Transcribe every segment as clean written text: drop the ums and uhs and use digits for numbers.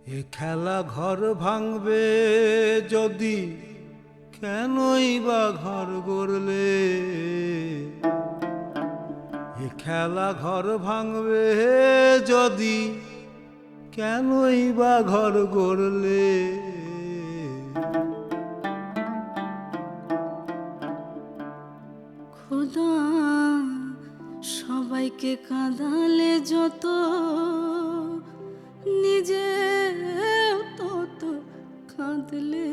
এ খেলা ঘর ভাঙবে যদি, কেনই বা ঘর গড়লে? এ খেলা ঘর ভাঙবে যদি, কেনই বা ঘর গড়লে? খোদা সবাইকে কাঁদালে যত, নিজে তত কাঁদলে।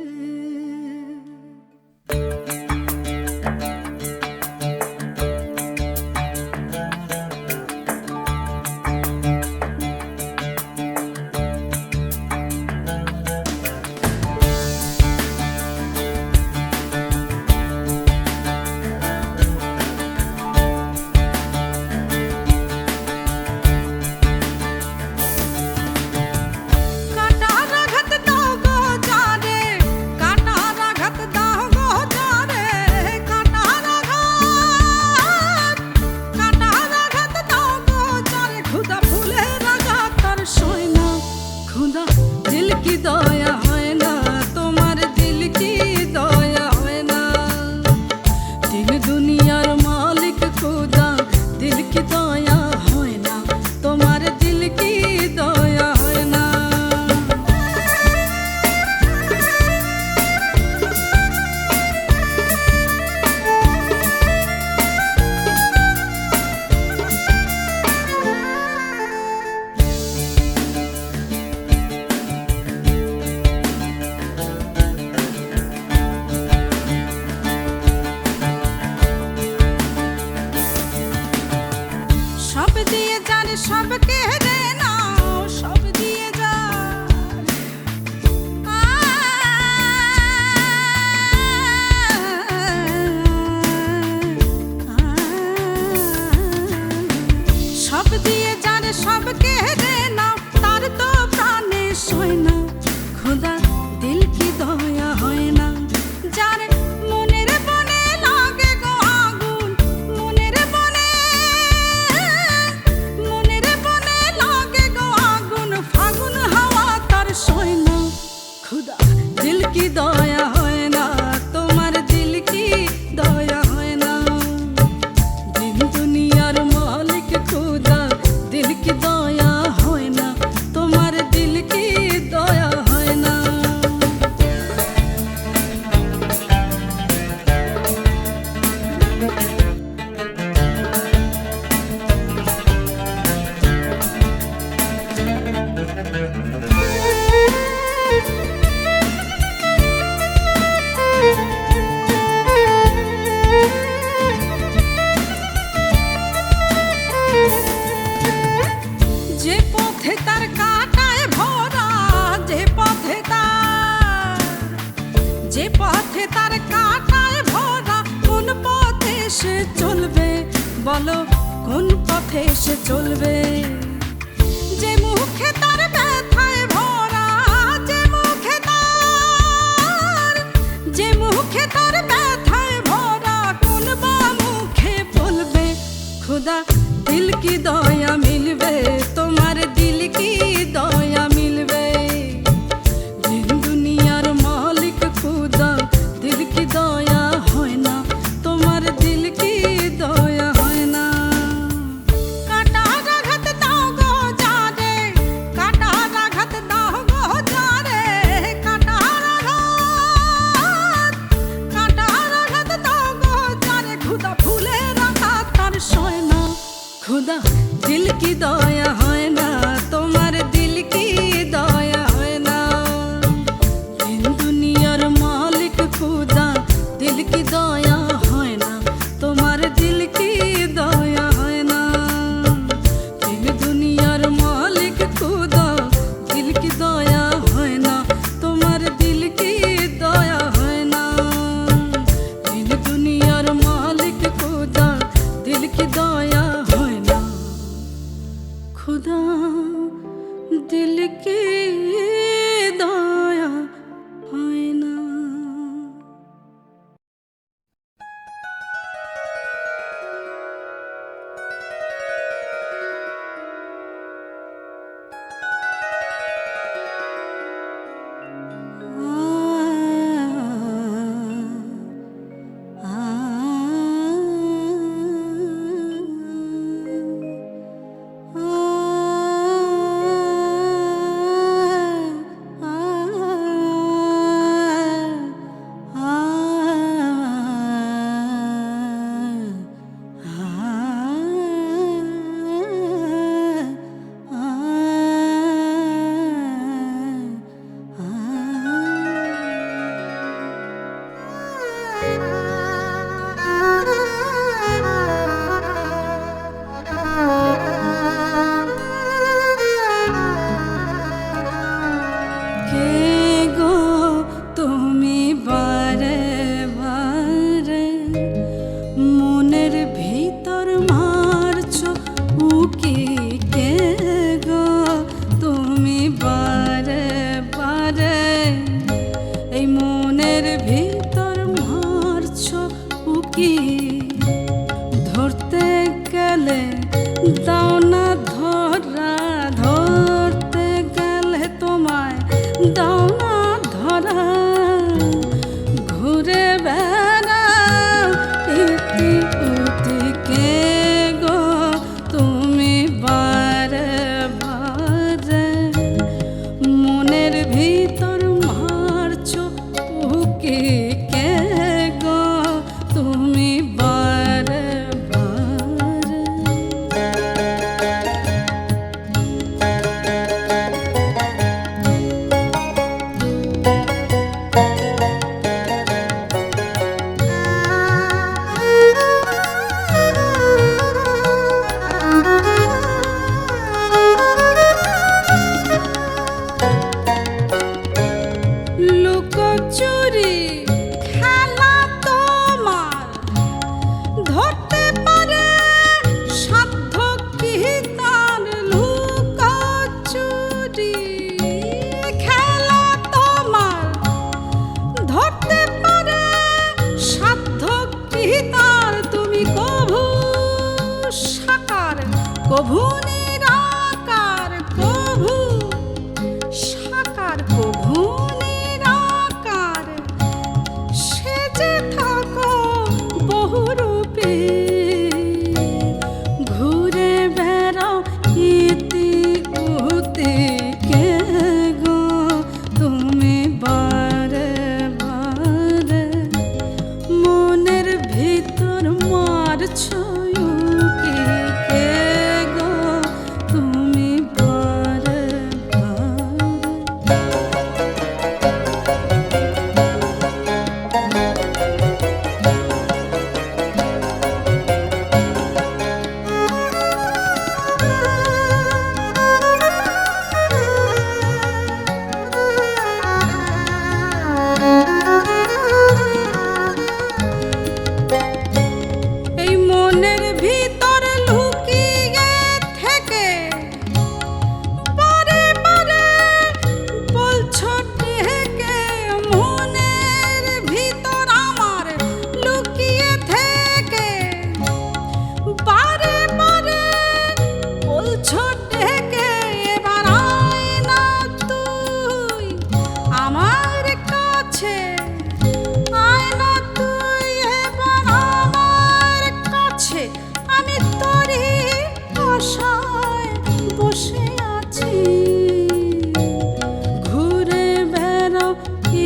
दिल की दया है ना तुम्हारे, दिल की दया है ना। दिन दुनियार मालिक खुदा, दिल की दया है ना तुम्हारे, दिल की दया है ना। सब दिए जाने सब केड़े नाओ, सब दिए जा सब दिए जाने सब केड़े नाओ, तार तो प्राणे सोय ना। खुदा दिल की दया হয় না, যারে মনের বনে লাগে গো আগুন, মনের বনে লাগে গো আগুন, ফাগুন হাওয়া তার সয় না। খুদা দিল কি দয়া হয় না তোমার, দিল কি দয়া হয় না। দিন দুনিয়ার মালিক খুদা, দিল কি দয়া হয় না তোমার, দিল কি দয়া হয় না। যে পথে তার কাটায় ভরা, যে পথে তার, যে পথে তার কাটায় ভরা, কোন পথে সে চলবে বলো, কোন পথে সে চলবে? যে মুখে তার ব্যথায় ভরা, যে মুখে তার, যে মুখে তার ব্যথায় ভরা, কোন বা মুখে বলবে খুদা দিল কি দয়া মিলবে তোমার, দিল কি দয়া মিলবে? দিন দুনিয়ার মালিক খুদা, দিল কি দয়া হয় না তোমার, দিল কি দয়া হয় না। কাটার আঘাত দাও গো যারে, কাটার আঘাত দাও গো যারে, কাটার আঘাত, কাটার আঘাত দাও গো যারে। খুদা ফুলের আঘাত তার সয় না, খুদা দিল কি দয়া হয় না তোমার, দিল কি দয়া হয় না। দিন দুনিয়ার মালিক খুদা, দিল কি দয়া হয় না তোমার, দিল কি দয়া হয় না। দিন দুনিয়ার মালিক খুদা, দিল কি দয়া হয় না তোমার, দিল কি দয়া হয় না। দিন দুনিয়ার মালিক খুদা, দিল কি দয়া হয় না। खुदा दिल की दया হয় না। উকি ধরতে গেলে দাও না ধরা, ধরতে গেলে তোমায় দাও না ধরা, ঘুরে বেড়াও ইতি উতি কে গো তুমি বারে বারে, মনের ভিতর মারছো উকি কে গো তুমি বারে বারে। লুকোচুরি খেলা তোমার ধরতে পারে সাধ্য কি তার, লুকোচুরি খেলা তোমার ধরতে পারে সাধ্য কি তার, তুমি কভু সাকার কভু নিরাকার, কভু সাকার কভু নিরাকার, সেজে থাকো বহুরূপে, ঘুরে বেড়াও ইতি উতি কে গো তুমি বারে বারে, মনের ভিতর মারছো উকি কে গো তুমি বারে বারে। এই মনের ভিতর লুকিয়ে থেকে বারে বারে বলছো ডেকে, মনের ভিতর আমার লুকিয়ে থেকে বারে বারে বলছো ডেকে, এবার আয় না তুই আমার কাছে, আয় না তুই এবার আমার কাছে, আমি তোরই আশায় বসে আছি, ঘুরে বেড়াও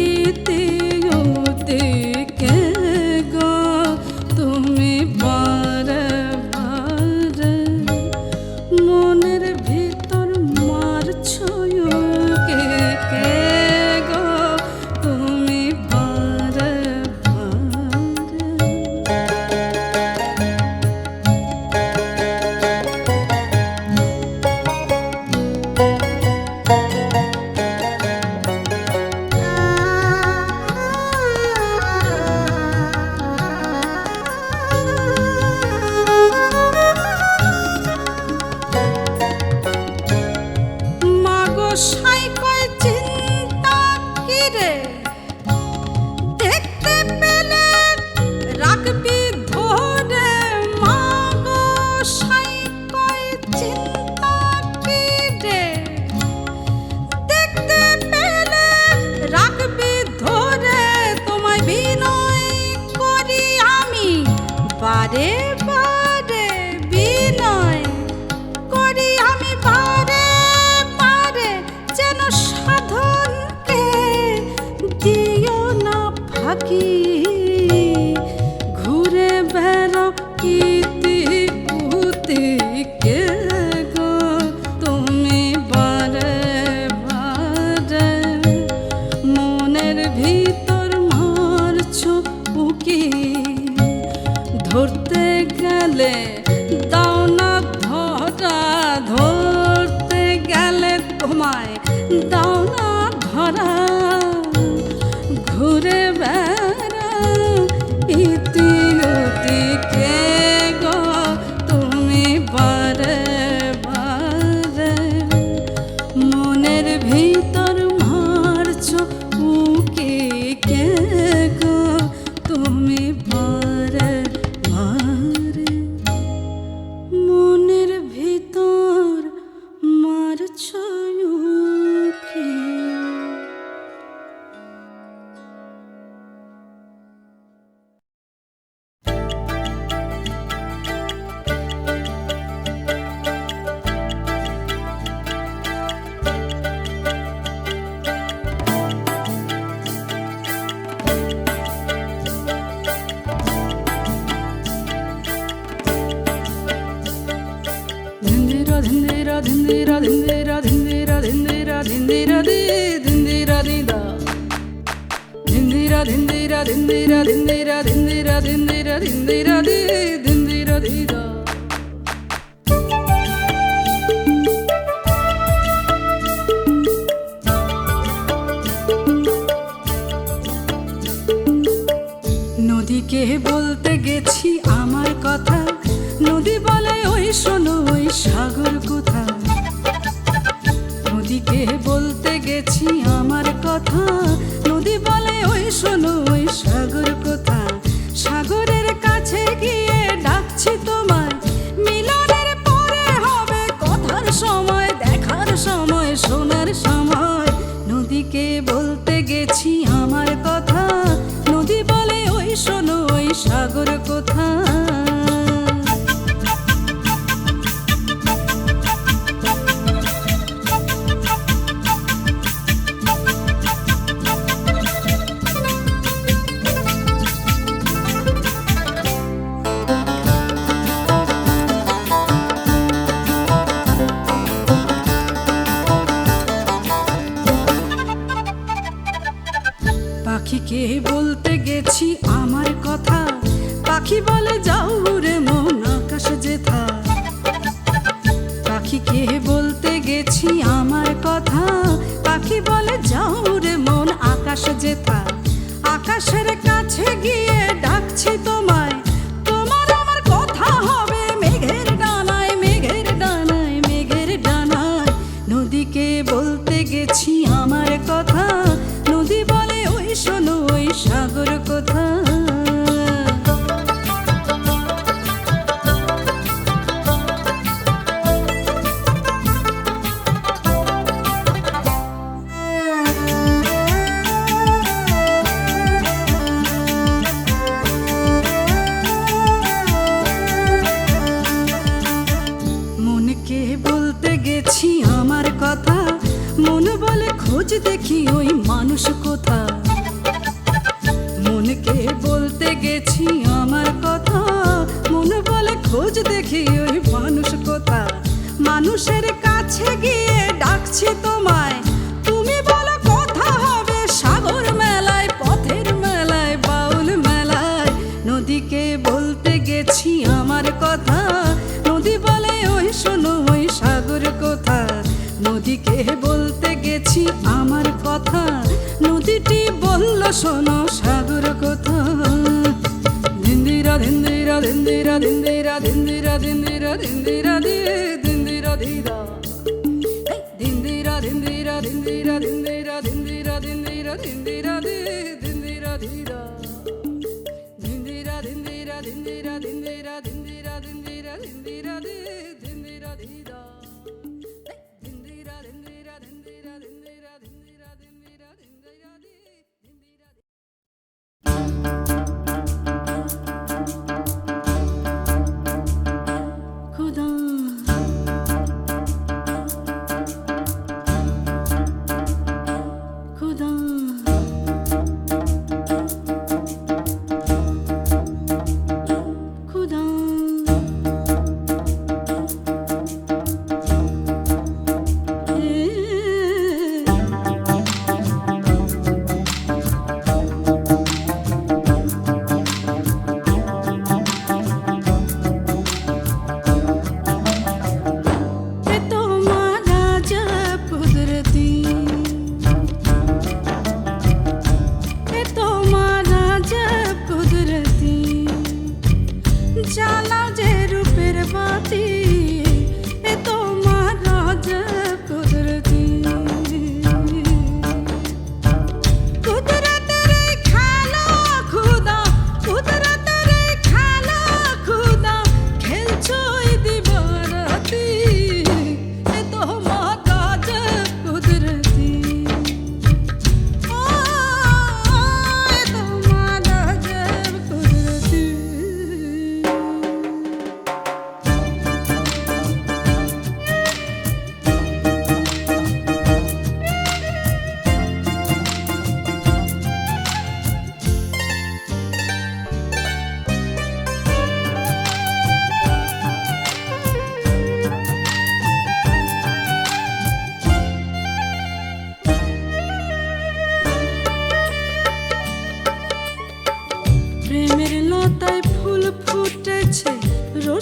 ইতি উতি কে গো তুমি বারে বারে, মনের ভিতর মারছো উকি কে গো তুমি বারে মাগো সাই কয় চিন্তা কিরে, দেখতে পেলে রাখবি ধরে, মাগো সাই কয় চিন্তা কিরে, দেখতে পেলে রাখবি ধরে, তোমায় বিনয় করি আমি বারে বারে, বিনয় করি আমি বারে বারে, যেন সাধনকে দিও না ফাঁকি, ঘুরে বেড়াও ইতি উতি কে গো তুমি বারে বারে, মনের ভিতর মারছো উকি ধরতে গেলে দাও না ধরা, ধরতে গেলে তোমায় দাও না ধরা, ঘুরে বেড়াও ইতি উতি কে গো তুমি বারে বারে, মনের ভিতর মারছো উকি কে গো তুমি বারে ধিন্দিরা দি ধিন্দিরা দিদা ধিন্দিরা ধিন্দিরা ধিন্দিরা ধিন্দিরা ধিন্দিরা ধিন্দিরা ধিন্দিরা দি ধিন্দিরা দিদা নদীকে বলতে গেছি আমার কথা, নদী বলে ওই শোনো ওই সাগর কোথায়। নদীকে বলতে গেছি আমার কথা, নদী বলে ওই শোনো ওই সাগর কোথায়। সাগরের কাছে গিয়ে ডাকছি তোমায়, মিলনের পরে হবে কথার সময়, দেখার সময়, শোনার সময়। নদীকে বলতে গেছি আমার কথা, নদী বলে ওই শোনো ওই সাগর কোথায়। পাখিকে বলতে গেছি আমার কথা, পাখি বলে যাও উড়ে মন আকাশ যেথা। পাখিকে বলতে গেছি আমার কথা, পাখি বলে যাও উড়ে মন আকাশ যেথা। আকাশের কাছে গিয়ে ডাকছি তোমায়, তোমার আমার কথা হবে মেঘের ডানায়, মেঘের ডানায়, মেঘের ডানায়। নদীকে বলতে গেছি আমার কথা, নদী বলে ওই শোনো ওই সাগর কোথায়। মনকে বলতে গেছি আমার কথা, মন বলে খোঁজ দেখি ওই মানুষ কোথায়। মনকে বলতে গেছি আমার কথা, মন বলে খোঁজ দেখি ওই মানুষ কোথায়। মানুষের কাছে গিয়ে ডাকছি তোমায়, তুমি বলো কথা হবে সাগর মেলায়, পথের মেলায়, বাউল মেলায়। নদীকে বলতে গেছি আমার কথা, নদী বলে ওই শোনো ওই সাগর কোথায়। নদীকে বলতে গেছি আমার কথা, নদীটি বলল শোনো সাগর কোথায়। ধিন্দিরা ধিন্দিরা ধিন্দিরা ধিন্দিরা ধিন্দিরা ধিন্দিরা ধিন্দিরা দি ধিন্দিরা দিদা ধিন্দিরা ধিন্দিরা ধিন্দিরা ধিন্দিরা ধিন্দিরা ধিন্দিরা ধিন্দিরা দি ধিন্দিরা দিদা ধিন্দিরা ধিন্দিরা ধিন্দিরা ধিন্দিরা ধিন্দিরা ধিন্দিরা ধিন্দিরা দি ধিন্দিরা দিদা ধিন্দিরা ধিন্দিরা ধিন্দিরা ধিন্দিরা ধিন্দিরা ধিন্দিরা ধিন্দিরা দি ধিন্দিরা। खुदा खुदा खुदा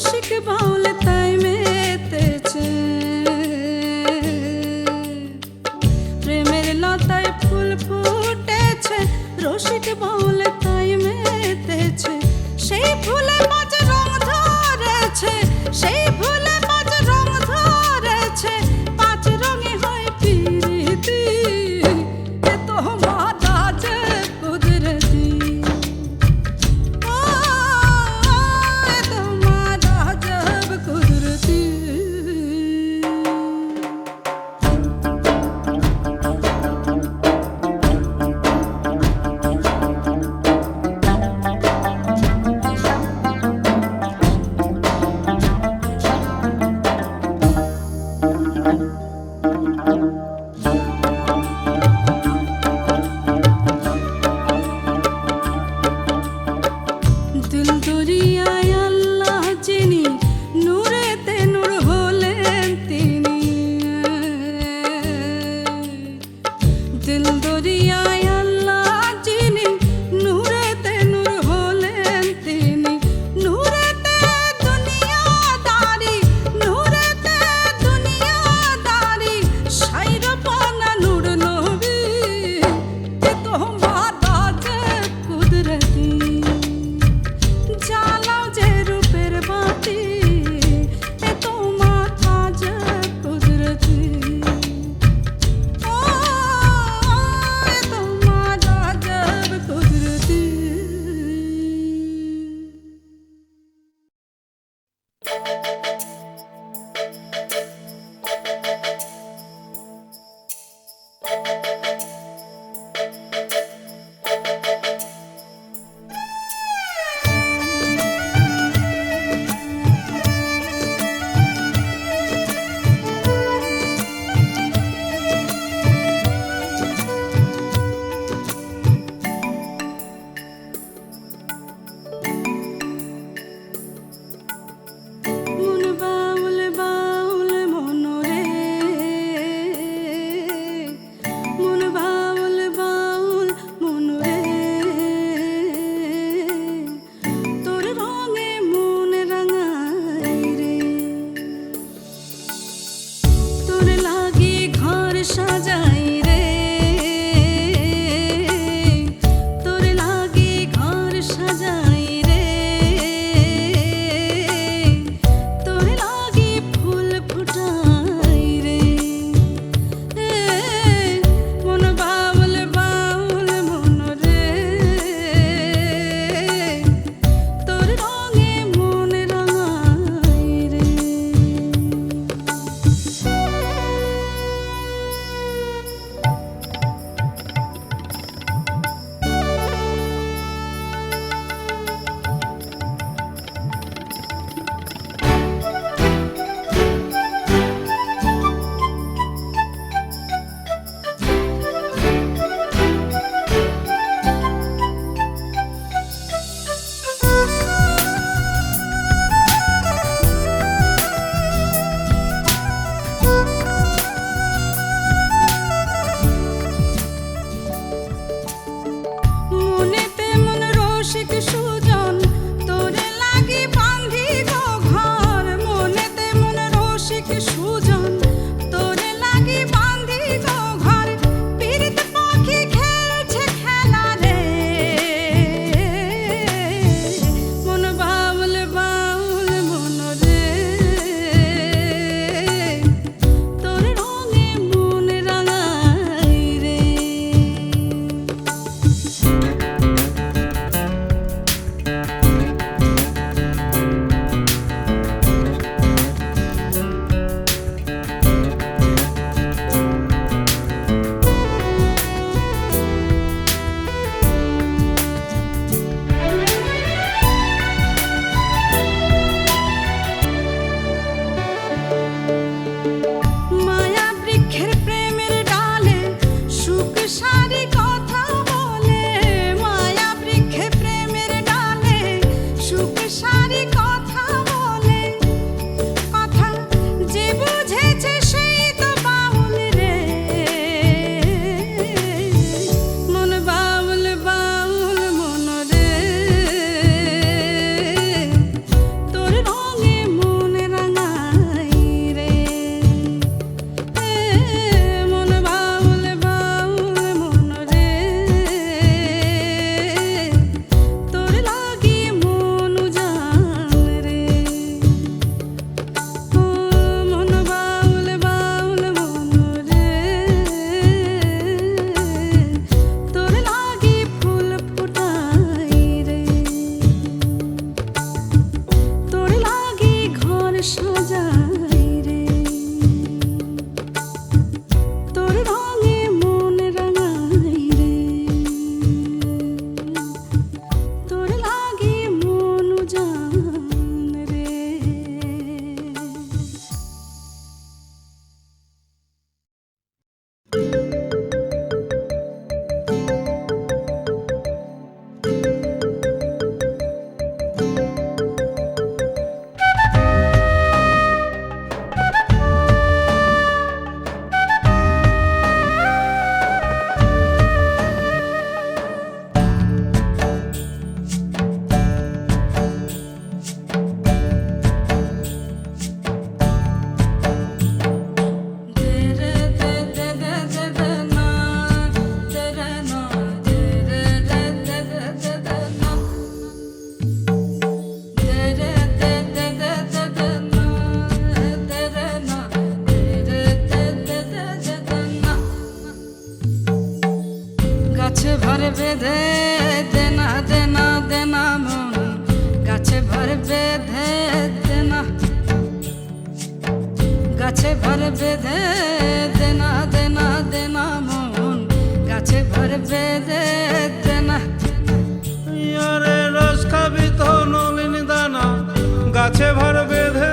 রসিক বাউল তাই মেতেছে প্রেমের লতায় ফুল ফুটেছে রসিক বাউল তাই মেতেছে সেই ফুলে মাঝ রং ধরেছে সেই ফুলে মাঝ রং ধরেছে পাঁচ রঙে হয় পিরিতি এ তো মাতা যে কুদরতি এ তো মাতা জব কুদরতি দিল দরিয়ায় আল্লাহ যিনি নূরেতে নূর হলেন তিনি দিল দরিয়ায় আল্লাহ যিনি নূরেতে নূর হলেন তিনি নূরেতে দুনিয়াদারি নূরেতে দুনিয়াদারি সাইরপানা নূর নবী এ তো মাতা যে কুদরতি জ্বালাও যে রূপের বাতি এ তো মাথা যে কুদরতি এ তো গাছে ভর বেঁধে দেনা দেনা দেনা মন গাছে ভর বেঁধে দেনা গাছে ভর বেঁধে দেনা দেনা দেনা মন গাছে ভর বেঁধে দেনা আরে রস খাবি তো নলিন দানা গাছে ভর বেঁধে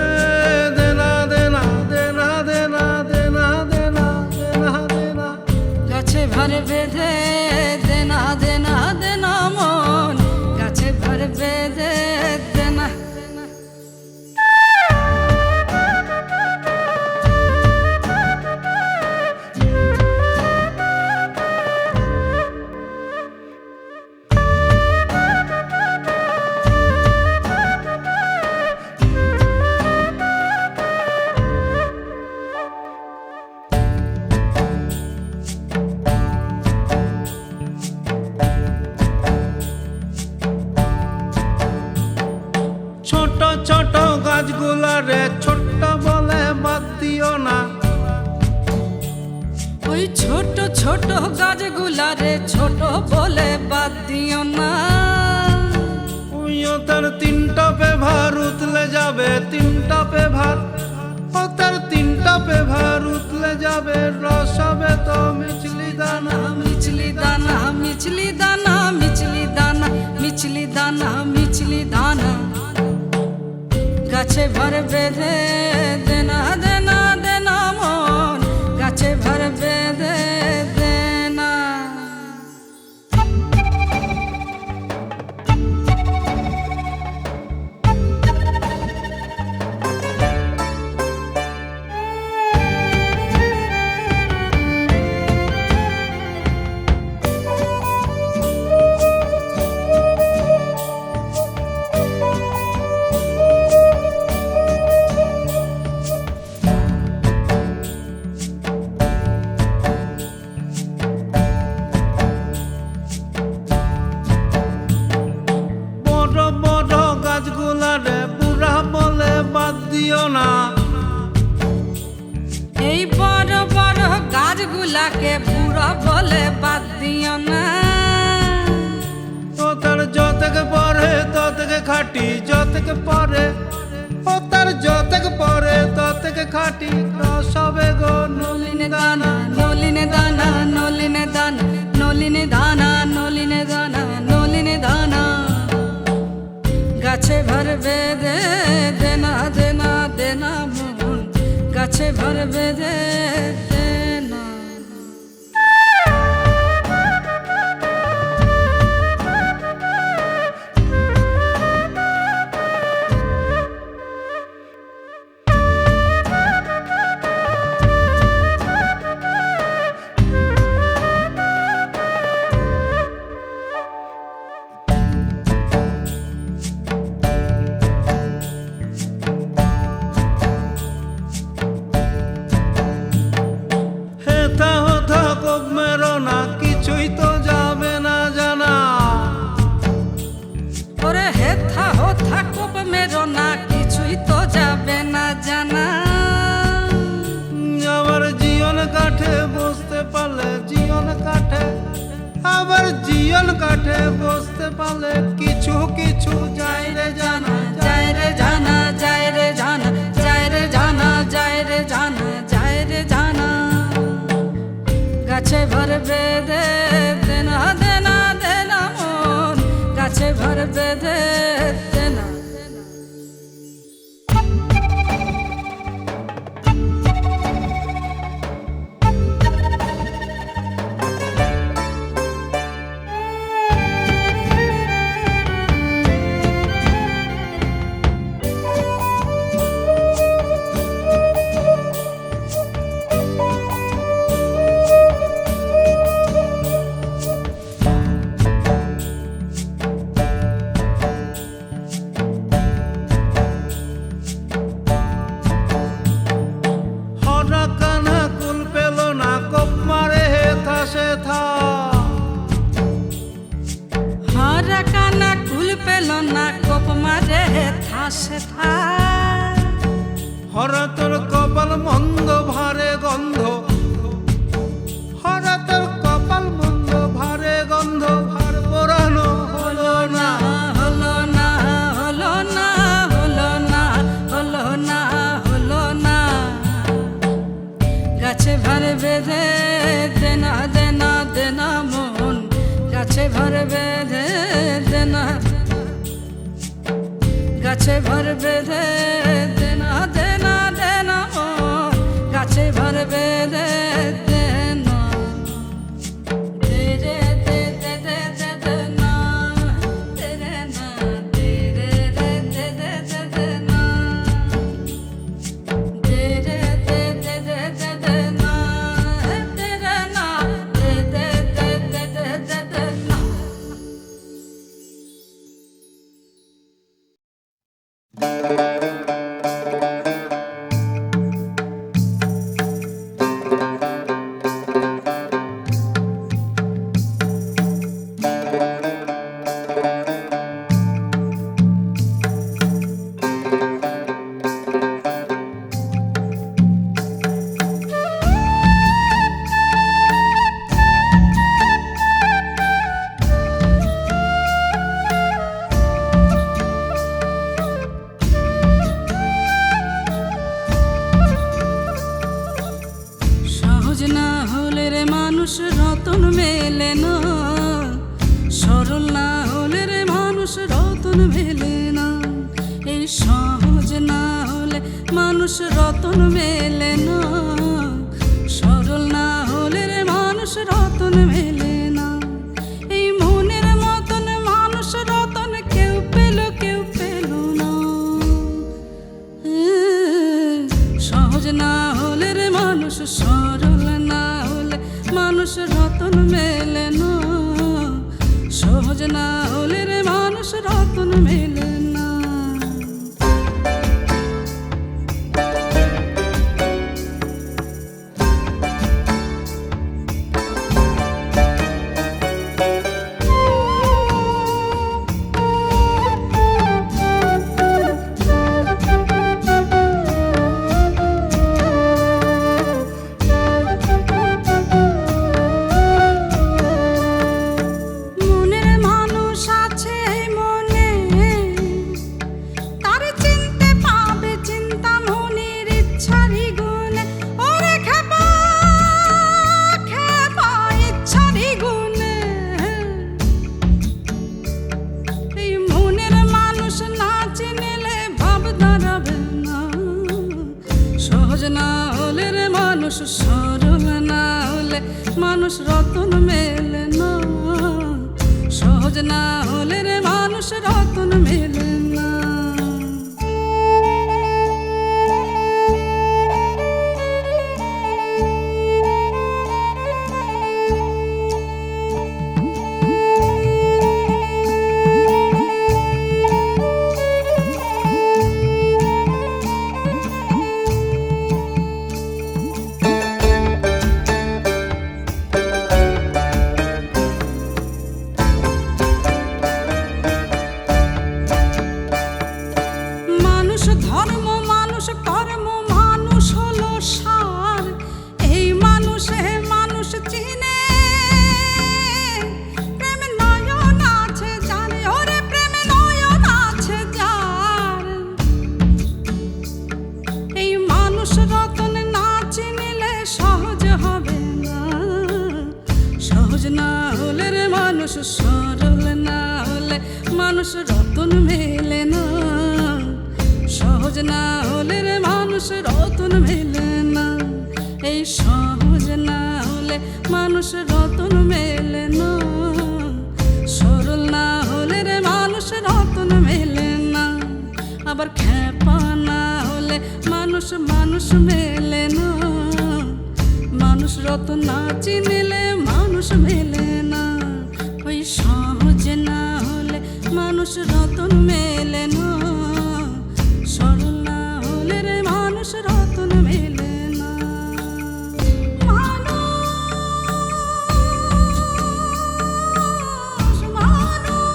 দেনা দেনা দেনা দেনা দেনা দেনা দেনা দেনা গাছে ভর বেঁধে দেনা দেনা দেনা মন গাছে ভর বেঁধে দেনা ছোট ছোট গাছগুলারে ছোট্ট বলে বাদ দিও না ওই ছোট ছোট গাছগুলারে ছোট বলে বাদ দিও না ওইও তার তিনটা পেভার উতলে যাবে তিনটা পেভার ও তার তিনটা পেভার উতলে যাবে রস হবে তো মিছলি দানা মিছলি দানা মিছলি দানা মিছলি দানা মিছলি দানা মিছলি দানা গাছে ভর বেঁধে দেনা দেনা দেনা মন গাছে ভর বেঁধে দেনা বড় বড় গাছগুলারে বুড়া বলে বাদ দিও না এই বড় বড় গাছগুলাকে বুড়া বলে বাদ দিও না ও তার যতকে পরে ততকে খাটি যতকে পরে ও তার যতকে পরে ততকে খাটি রস হবে গো নলিনে দানা নলিনে দানা নলিনে দানা নলিনে দানা নলিনে দানা নলিনে দানা গাছে ভর বেঁধে দেনা দেনা দেনা মন গাছে ভর বেঁধে দেনা হেথা হোথা কোপ মেরো না কিছুই তো যাবে না জানা ওরে হেথা হোথা কোপ মেরো না কিছুই তো যাবে না জানা আবার জীবন কাঠে বসতে পারলে জীবন কাঠে আবার জীবন কাঠে বসতে পারলে কিছু কিছু যায় রে জানা যায় রে জানা যায় রে জানা যায় রে জানা যায় রে জানা যায় রে জানা গাছে ভর বেঁধে দেনা দেনা দেনা মন গাছে ভর বেঁধে দেনা আসে হরা তোর কপাল মন্দ ভারে গন্ধ, হরা তোর কপাল মন্দ ভারে গন্ধ। ভর বেঁধে দেনা, গাছে ভর বেঁধে দেনা দেনা দেনা ও গাছে ভর বেঁধে দেনা দে রে দে দে দে দে দে না দে রে না দে রে রে দে দে দে দে না দে রে দে দে দে দে দে না দে রে না দে দে দে দে দে দে দে না। সহজ না হলে রে মানুষ রতন মেলে না, সরল না হলে রে মানুষ রতন মেলে না। এই সহজ না হলে মানুষ রতন মেলে না, সরল না হলে রে মানুষ রতন মেলে না। এই মনের মতন মানুষ রতন কেউ পেল না। সহজ না হলে রে মানুষ, সরল না হলে মানুষ রতন মেলে না, সহজ না হলে রে মানুষ রতন মেলে না। মনের মানুষ আছে মনে, তার চিনতে পাবে চিন্তা মনের ইচ্ছারি গুণে। ওরে খেপা খেপা ইচ্ছারি গুণে। এই মনের মানুষ না চিনলে ভাব দাঁড়াবে না। সহজ না হলে রে মানুষ, সরল না হলে মানুষ রতন মেলে না, সহজ না হলে রে মানুষ রতন মেলে না। মানুষ ধর্ম, মানুষ কর্ম, মানুষ হলো সার। এই মানুষে মানুষ চিনে, প্রেম নয়ন আছে যার, ওরে প্রেম নয়ন আছে যার। এই মানুষ রতন না চিনিলে সহজ হবে না, সহজ না হলে রে মানুষ, সরল না হলে মানুষ রতন মেলে না, সহজ না হলে রে মানুষ রতন মেলে না। এই সহজ না হলে মানুষ রতন মেলে না, সরল না হলে রে মানুষ রতন মেলে না। আবার খেপা না হলে মানুষ মানুষ মেলে না, মানুষ রতন না চিনিলে মানুষ মেলে না। ওই সহজ না হলে মানুষ রতন মেলে না, সরল না হলে রে মানুষ রতন মেলে না। মানুষ মানুষ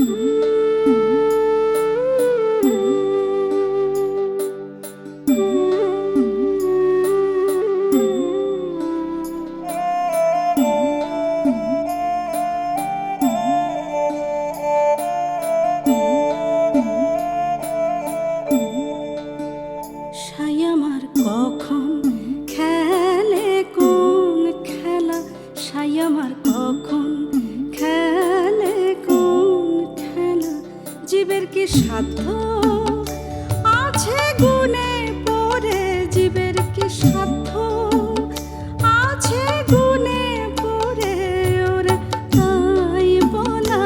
সাই আমার কখন খেলে কোন খেলা, সাই আমার কখন খেলে কোন খেলা, জীবের কি সাধ্য আছে গুণে পড়ে, জীবের কি সাধ্য আছে গুণে পড়ে, ওরে তাই বলা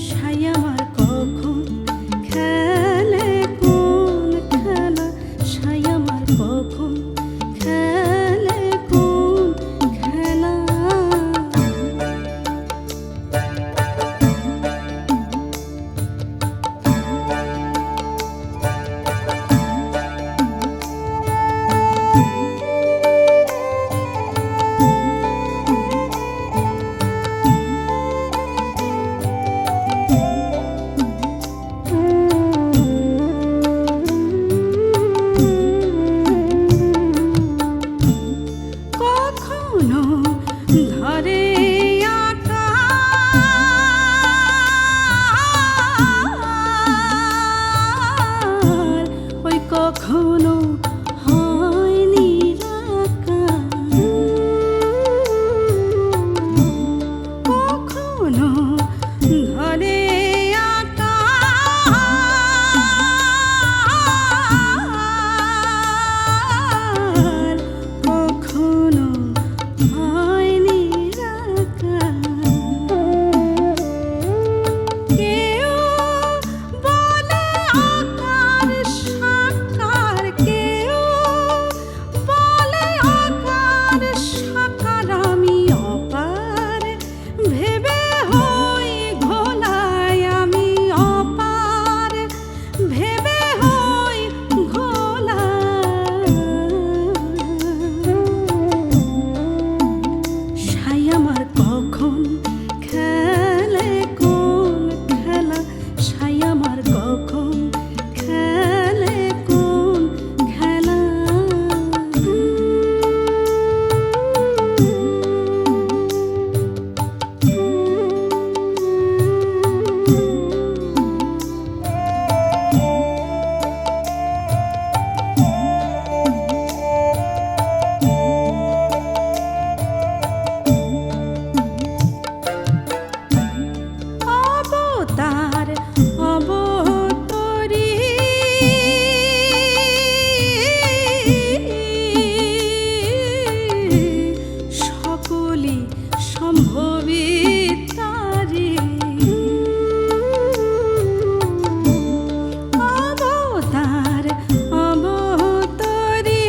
সাই আমার কখন খেলে কোন খেলা, সাই আমার কখন খেলে কোন খেলা। কখনো ধরে আকার, ওই কখনো হয় নিরাকার, কখনো ধরে আকার, কখনো হয় নিরাকার। কেউ বলে আকার সাকার, কেউ বলে আকার সাকার, আমি অপার ভেবে হই ঘোলায়, আমি অপার ভেবে হই ঘোলা। সাই আমার কখন খেলে কোন খেলা, সাই আমার কখন খেলে কোন খেলা। অবতার অবতরী সকলই সম্ভবী তারি, অবতার অবতরী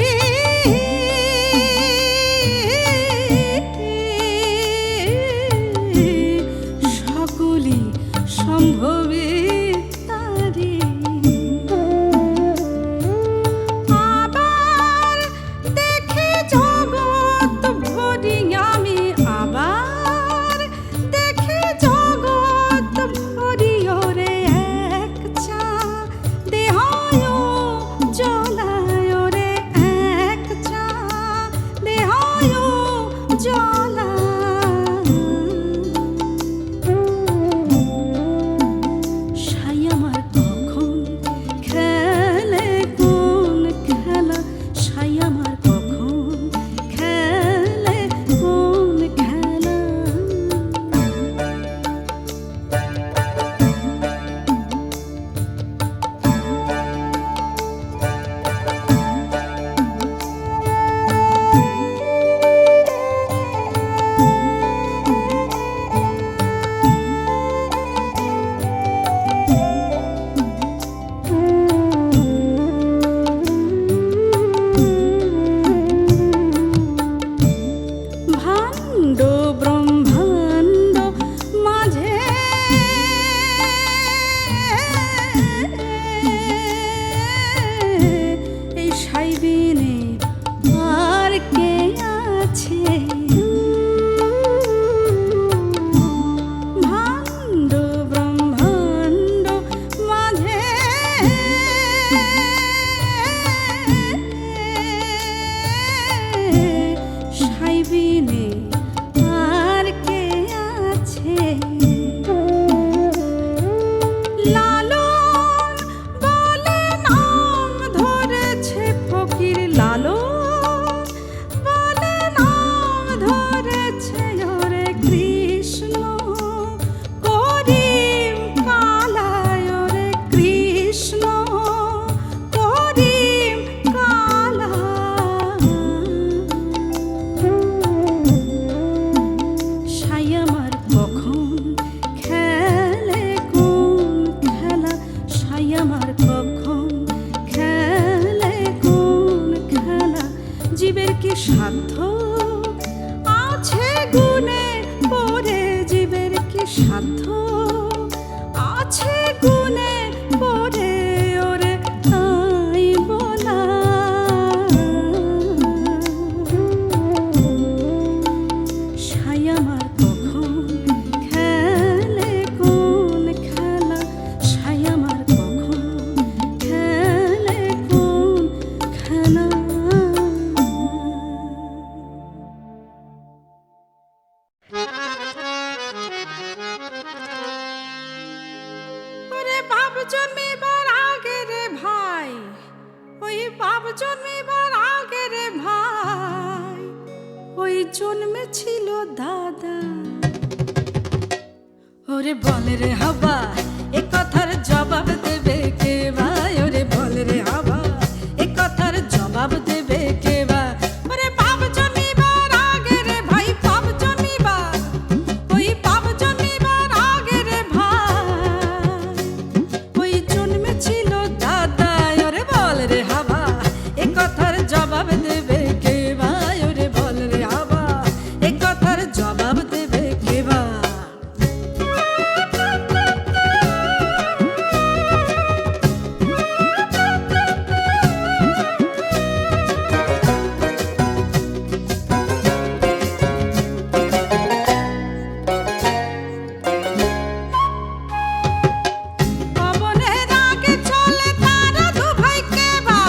সকলই সম্ভবী তারি। আবার দেখি জগৎ ভরি আমি, আবার দেখি জগৎ ভরি, ওরে এক চা দেহায় জ্বলায়, ওরে এক চা দেহায় জ্বলা। সাই আমার কখন খেলে কোন খেলা, সাই আমার কখন খেলে কোন খেলা। জন্মিবার আগে রে ভাই, ওই বাপ জন্মিবার আগে রে ভাই, ওই জন্মে ছিল দাদা। ওরে বলে রে হাবা এ কথার জবাব দেবে কে ভাই, ওরে বলে রে হাবা এ কথার জবাব দেবে কে ভাই। ওরে বাপ জন্মিবার আগে রে ভাই, বাপ জন্মিবার, ওই বাপ জন্মিবার আগে রে ভাই, ওই জন্মে ছিল দাদা। ওরে বল রে হাবা এ কথার জবাব দেবে কে ভাই, ওরে বল রে হাবা এ কথার জবাব দেবে কে ভাই। পবনের আগে চলে তারা দু ভাই কে বা,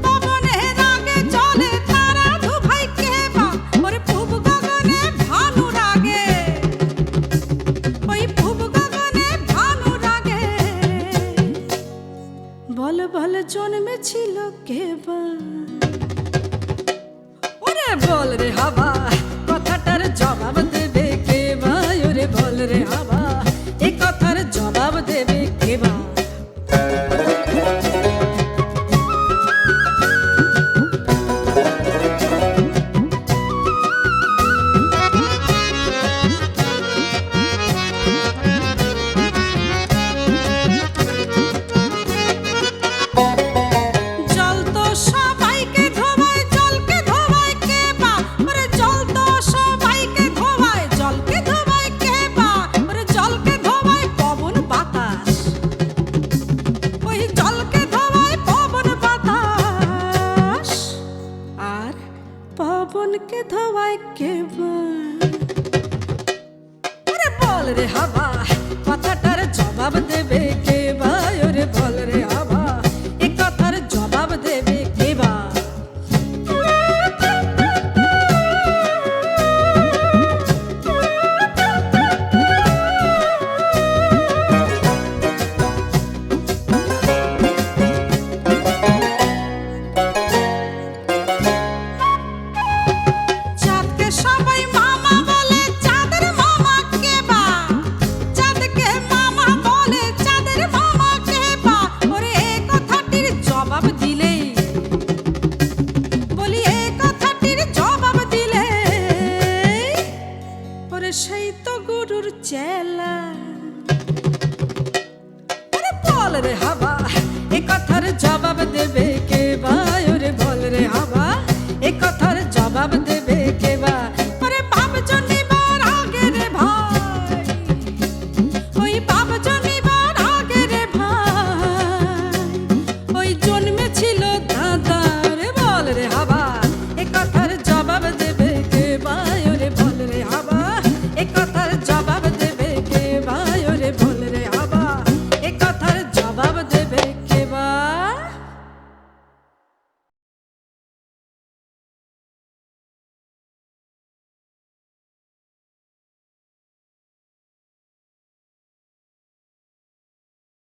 পবনের আগে চলে তারা দু ভাই কে বা, ওরে পূব গগনে ভানুর আগে, ওই পূব গগনে ভানুর আগে, বল বল জন্মেছিল কে বা। ওরে বল রে হাবা কথাটার জবাব দেবে কে ভাই, ওরে বল রে হাবা এ কথার জবাব দেবে কে বা। জল তো সবাইকে ধোবায়, জলকে ধোবায় কে বা, ওরে জল তো সবাইকে ধোবায়, জলকে ধোবায় কে বা, ওরে জলকে ধোবায় পবন বাতাস, ওই জলকে ধোবায় পবন বাতাস, আর পবনকে ধোবায় কে বা। ওরে বল রে হাবা কথাটার জবাব দেবে কে ভাই, ওরে বল রে হাবা এ কথার জবাব দেবে কে বা। চাঁদকে সবাই মামা বলে, চাঁদের মামা কে বা, চাঁদকে মামা বলে, চাঁদের মামা কে বা। ওরে এ কথাটির জবাব দিলে, বলি এ কথাটির জবাব দিলে, ওরে সেই তো গুরুর চেলা।